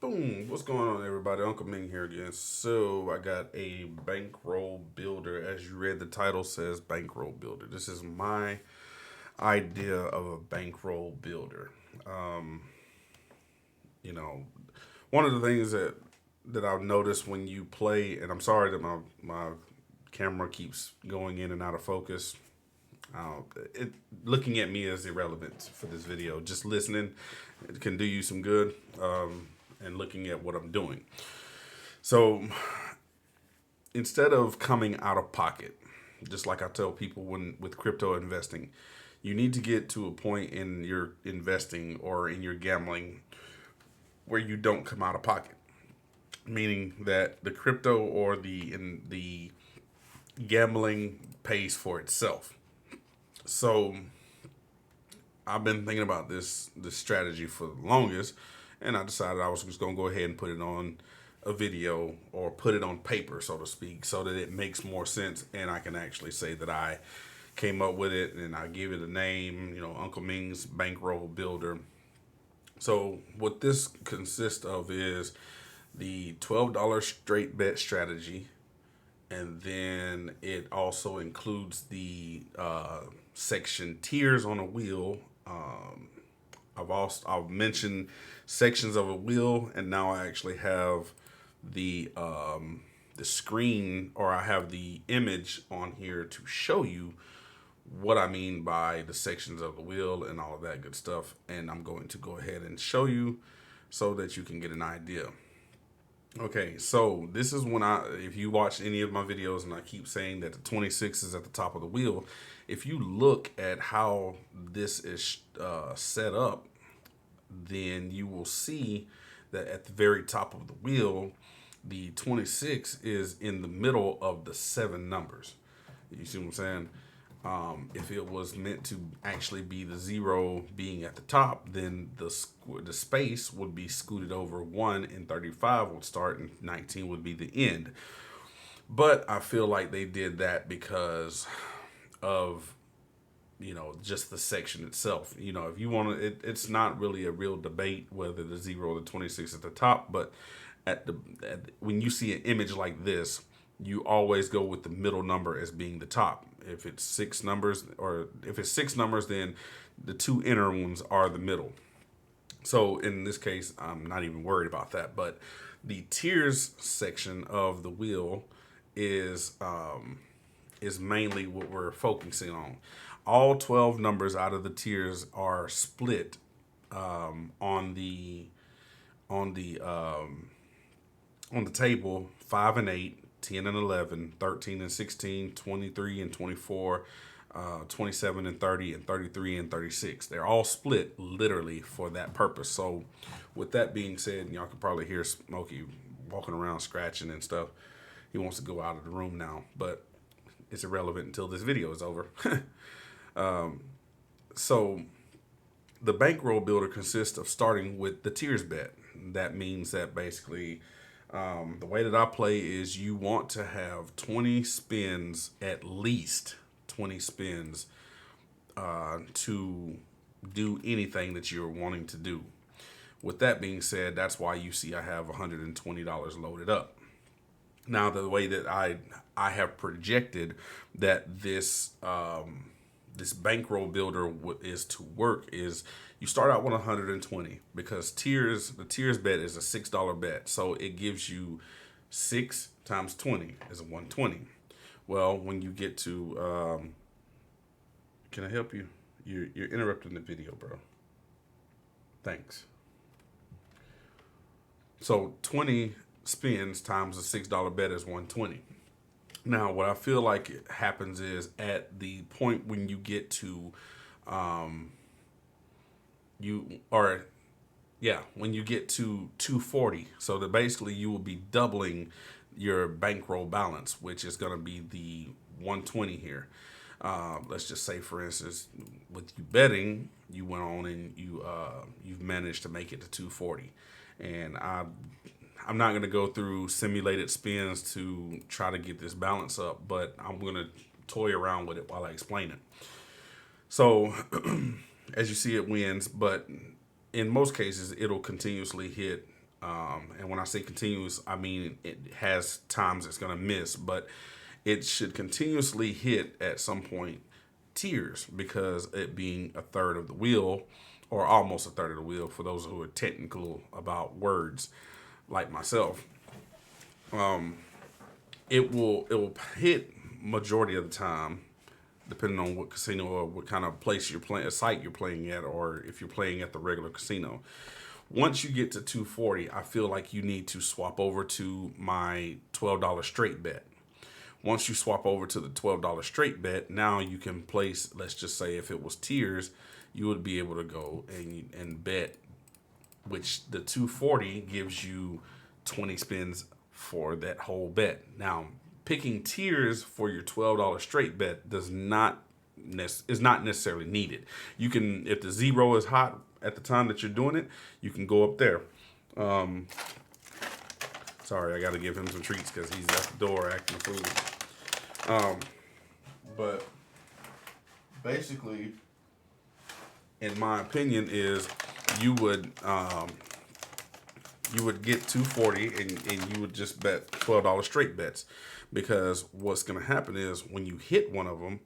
Boom! What's going on, everybody? Uncle Ming here again. So I got a bankroll builder. As you read, the title says bankroll builder. This is my idea of a bankroll builder. Um, you know, one of the things that I've noticed when you play, and I'm sorry that my camera keeps going in and out of focus. Uh, it Looking at me is irrelevant for this video. Just listening, it can do you some good. And looking at what I'm doing. So instead of coming out of pocket, just like I tell people when with crypto investing, you need to get to a point in your investing or in your gambling where you don't come out of pocket. Meaning that the crypto or the gambling pays for itself. So I've been thinking about this strategy for the longest, and I decided I was just gonna go ahead and put it on a video or put it on paper, so to speak, so that it makes more sense and I can actually say that I came up with it and I give it a name, Uncle Ming's Bankroll Builder. So what this consists of is the $12 straight bet strategy, and then it also includes the section tiers on a wheel. I've mentioned sections of a wheel, and now I actually have the screen, or I have the image on here to show you what I mean by the sections of the wheel and all of that good stuff. And I'm going to go ahead and show you so that you can get an idea. Okay, so this is if you watch any of my videos and I keep saying that the 26 is at the top of the wheel, if you look at how this is set up, then you will see that at the very top of the wheel, the 26 is in the middle of the seven numbers. You see what I'm saying? If it was meant to actually be the zero being at the top, then the space would be scooted over. 1 and 35 would start, and 19 would be the end. But I feel like they did that because of just the section itself. If you want to, it's not really a real debate whether the zero or the 26 at the top, but when you see an image like this, you always go with the middle number as being the top. If it's six numbers, then the two inner ones are the middle. So in this case, I'm not even worried about that. But the tiers section of the wheel is mainly what we're focusing on. All 12 numbers out of the tiers are split on the table: 5 and 8, 10 and 11, 13 and 16, 23 and 24, 27 and 30, and 33 and 36. They're all split literally for that purpose. So with that being said, y'all can probably hear Smokey walking around scratching and stuff. He wants to go out of the room now, but it's irrelevant until this video is over. So the bankroll builder consists of starting with the tiers bet. That means that basically the way that I play is you want to have 20 spins, at least 20 spins, to do anything that you're wanting to do. With that being said, that's why you see I have $120 loaded up. Now, the way that I have projected that this bankroll builder is to work is you start out with 120, because the tiers bet is a $6 bet, so it gives you 6 times 20 is a 120. Well, when you get to can I help you? You're interrupting the video, bro. Thanks. So 20 spins times a $6 bet is 120. Now, what I feel like it happens is at the point when you get to, when you get to 240, so that basically you will be doubling your bankroll balance, which is going to be the 120 here. Let's just say, for instance, with you betting, you went on and you've managed to make it to 240, and I'm not going to go through simulated spins to try to get this balance up, but I'm going to toy around with it while I explain it. So, as you see, it wins, but in most cases, it'll continuously hit And when I say continuous, I mean it has times it's going to miss, but it should continuously hit at some point tiers, because it being a third of the wheel, or almost a third of the wheel for those who are technical about words like myself. It will hit majority of the time, depending on what casino or what kind of place you're playing, a site you're playing at, or if you're playing at the regular casino. Once you get to 240, I feel like you need to swap over to my $12 straight bet. Once you swap over to the $12 straight bet, now you can place, let's just say if it was tiers, you would be able to go and bet, which the 240 gives you 20 spins for that whole bet. Now, picking tiers for your $12 straight bet is not necessarily needed. You can, if the zero is hot at the time that you're doing it, you can go up there. Sorry, I got to give him some treats because he's at the door acting a fool. But basically, in my opinion, is you would get 240 and you would just bet $12 straight bets, because what's going to happen is when you hit one of them,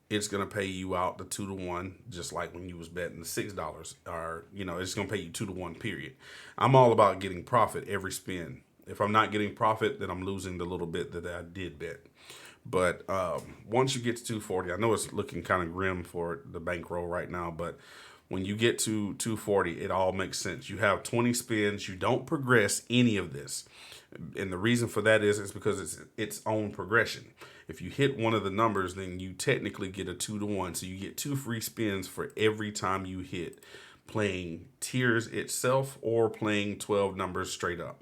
it's going to pay you out the 2-to-1, just like when you was betting the $6, or it's going to pay you 2-to-1 period. I'm all about getting profit every spin. If I'm not getting profit, then I'm losing the little bit that I did bet. But once you get to 240, I know it's looking kind of grim for the bankroll right now, but when you get to 240, it all makes sense. You have 20 spins. You don't progress any of this. And the reason for that is because it's its own progression. If you hit one of the numbers, then you technically get a 2-to-1. So you get 2 free spins for every time you hit, playing tiers itself or playing 12 numbers straight up.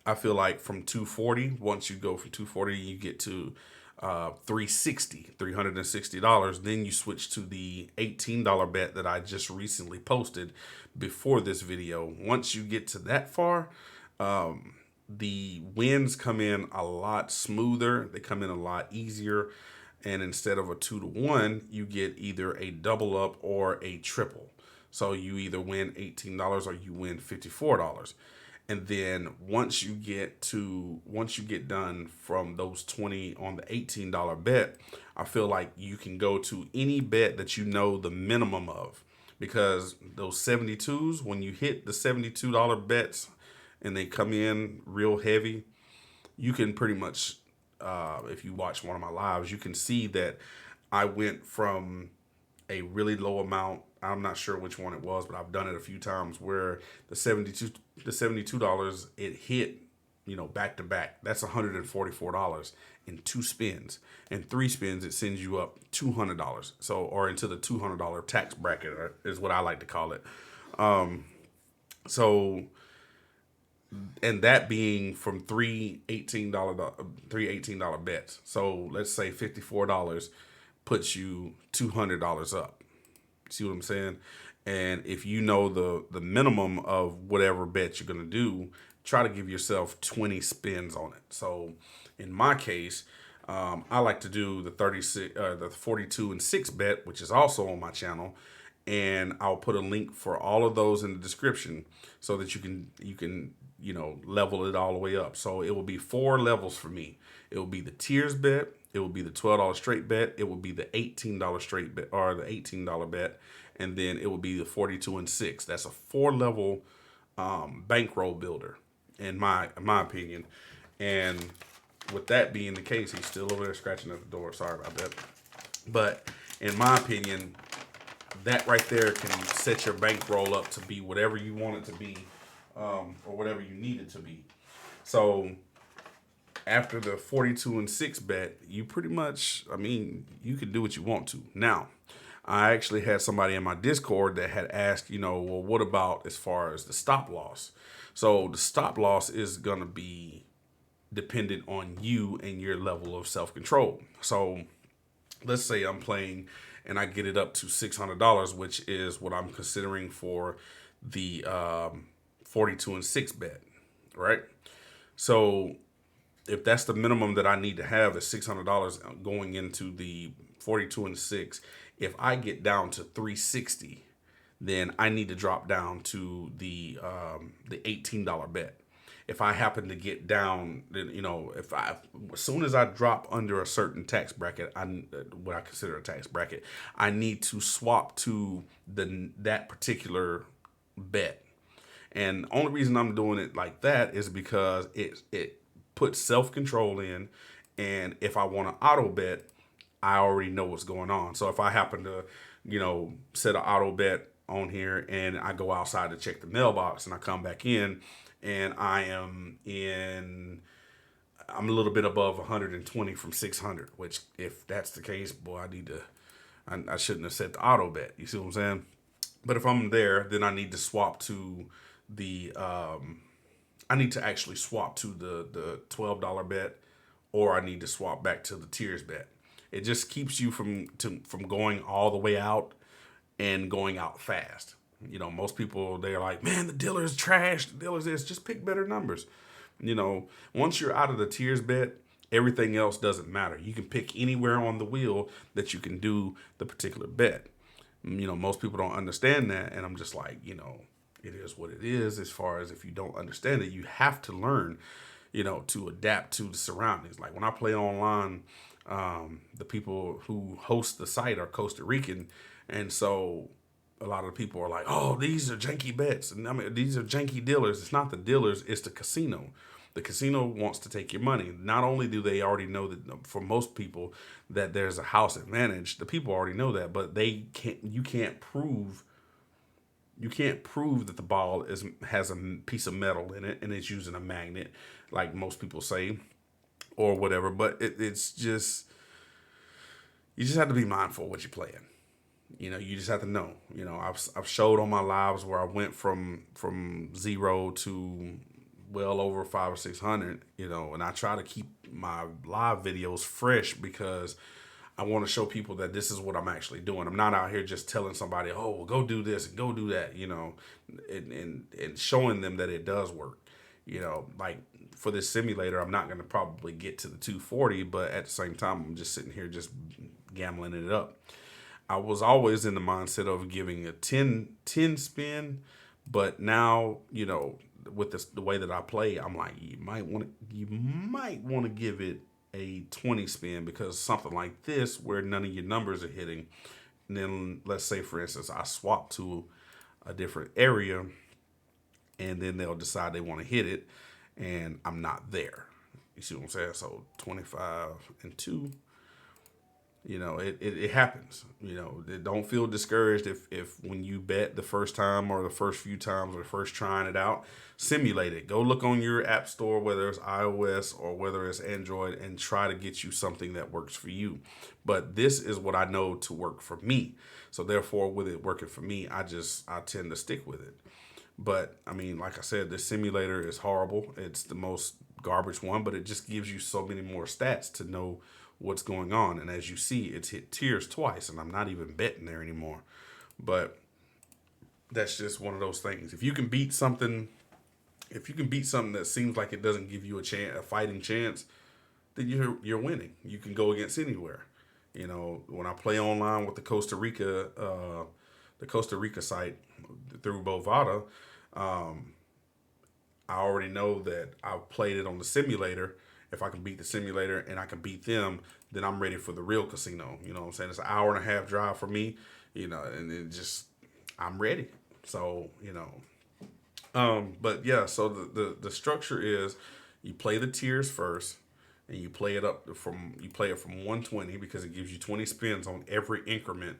I feel like from 240, once you go from 240, you get to $360. Then you switch to the $18 bet that I just recently posted before this video. Once you get to that far, the wins come in a lot smoother. They come in a lot easier. And instead of a 2-to-1, you get either a double up or a triple. So you either win $18 or you win $54. And then once you get done from those 20 on the $18 bet, I feel like you can go to any bet that you know the minimum of, because those 72s, when you hit the $72 bets and they come in real heavy, you can pretty much, if you watch one of my lives, you can see that I went from a really low amount. I'm not sure which one it was, but I've done it a few times where the $72 it hit, back to back. That's $144 in 2 spins. In 3 spins, it sends you up $200. So, or into the $200 tax bracket is what I like to call it. So, and that being from three $18 bets. So let's say $54 puts you $200 up. See what I'm saying? And if you know the minimum of whatever bet you're gonna do, try to give yourself 20 spins on it. So in my case, I like to do the 42 and 6 bet, which is also on my channel, and I'll put a link for all of those in the description so that you can level it all the way up. So it will be 4 levels for me. It will be the tiers bet. It will be the $12 straight bet. It will be the $18 straight bet, or the $18 bet. And then it will be the 42 and 6. That's a 4-level bankroll builder, in my opinion. And with that being the case, he's still over there scratching at the door. Sorry about that. But in my opinion, that right there can set your bankroll up to be whatever you want it to be, or whatever you need it to be. So after the 42 and 6 bet, you pretty much, you can do what you want to. Now, I actually had somebody in my Discord that had asked, well, what about as far as the stop loss? So the stop loss is going to be dependent on you and your level of self-control. So let's say I'm playing and I get it up to $600, which is what I'm considering for the 42 and 6 bet, right? So if that's the minimum that I need to have, is $600 going into the 42 and 6, if I get down to 360, then I need to drop down to the $18 bet. If I happen to get down, then, if I, as soon as I drop under a certain tax bracket, what I consider a tax bracket, I need to swap to that particular bet. And only reason I'm doing it like that is because it puts self control in, and if I want to auto bet, I already know what's going on. So if I happen to, set an auto bet on here and I go outside to check the mailbox and I come back in and I'm a little bit above 120 from 600, which if that's the case, boy, I shouldn't have set the auto bet. You see what I'm saying? But if I'm there, then I need to swap to the, I need to actually swap to the $12 bet, or I need to swap back to the tiers bet. It just keeps you from going all the way out and going out fast. Most people, they're like, man, the dealer is trash. The dealer is just pick better numbers. Once you're out of the tiers bet, everything else doesn't matter. You can pick anywhere on the wheel that you can do the particular bet. Most people don't understand that, and I'm just like, it is what it is. As far as if you don't understand it, you have to learn, to adapt to the surroundings. Like when I play online, the people who host the site are Costa Rican, and so a lot of the people are like, "Oh, these are janky bets," and I mean, these are janky dealers. It's not the dealers; it's the casino. The casino wants to take your money. Not only do they already know that for most people that there's a house advantage, the people already know that, but they can't. You can't prove that the ball has a piece of metal in it and it's using a magnet, like most people say, or whatever. But it's just, you just have to be mindful of what you're playing. You just have to know. I've showed on my lives where I went from zero to well over 500 or 600. And I try to keep my live videos fresh because I want to show people that this is what I'm actually doing. I'm not out here just telling somebody, oh, well, go do this and go do that, and showing them that it does work. Like for this simulator, I'm not going to probably get to the 240, but at the same time, I'm just sitting here just gambling it up. I was always in the mindset of giving a 10 spin, but now, with the way that I play, I'm like, you might want to give it a 20 spin, because something like this where none of your numbers are hitting, and then let's say for instance I swap to a different area and then they'll decide they want to hit it and I'm not there. You see what I'm saying? So 25 and 2, it happens. Don't feel discouraged if when you bet the first time or the first few times or first trying it out, simulate it. Go look on your app store, whether it's iOS or whether it's Android, and try to get you something that works for you. But this is what I know to work for me. So therefore, with it working for me, I tend to stick with it. But I mean, like I said, this simulator is horrible. It's the most garbage one, but it just gives you so many more stats to know what's going on. And as you see, it's hit tiers twice, and I'm not even betting there anymore. But that's just one of those things. If you can beat something that seems like it doesn't give you a fighting chance, then you're winning. You can go against anywhere. When I play online with the Costa Rica site through Bovada, I already know that I've played it on the simulator. If I can beat the simulator and I can beat them, then I'm ready for the real casino. You know what I'm saying? It's an hour and a half drive for me, and I'm ready. So, but yeah, so the structure is you play the tiers first and you play it from 120, because it gives you 20 spins on every increment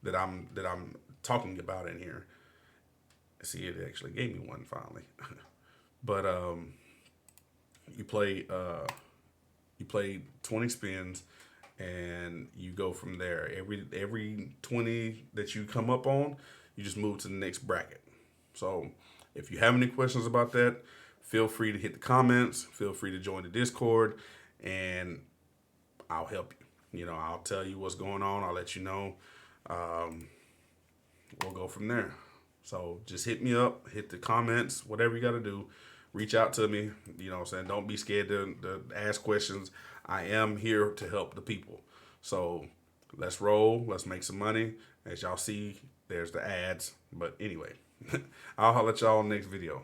that I'm talking about in here. See, it actually gave me one finally. But you play 20 spins and you go from there. Every 20 that you come up on, you just move to the next bracket. So if you have any questions about that, feel free to hit the comments, feel free to join the Discord, and I'll help you. I'll tell you what's going on, I'll let you know. We'll go from there. So just hit me up, hit the comments, whatever you got to do. Reach out to me. You know what I'm saying? Don't be scared to ask questions. I am here to help the people. So let's roll. Let's make some money. As y'all see, there's the ads. But anyway, I'll holler at y'all next video.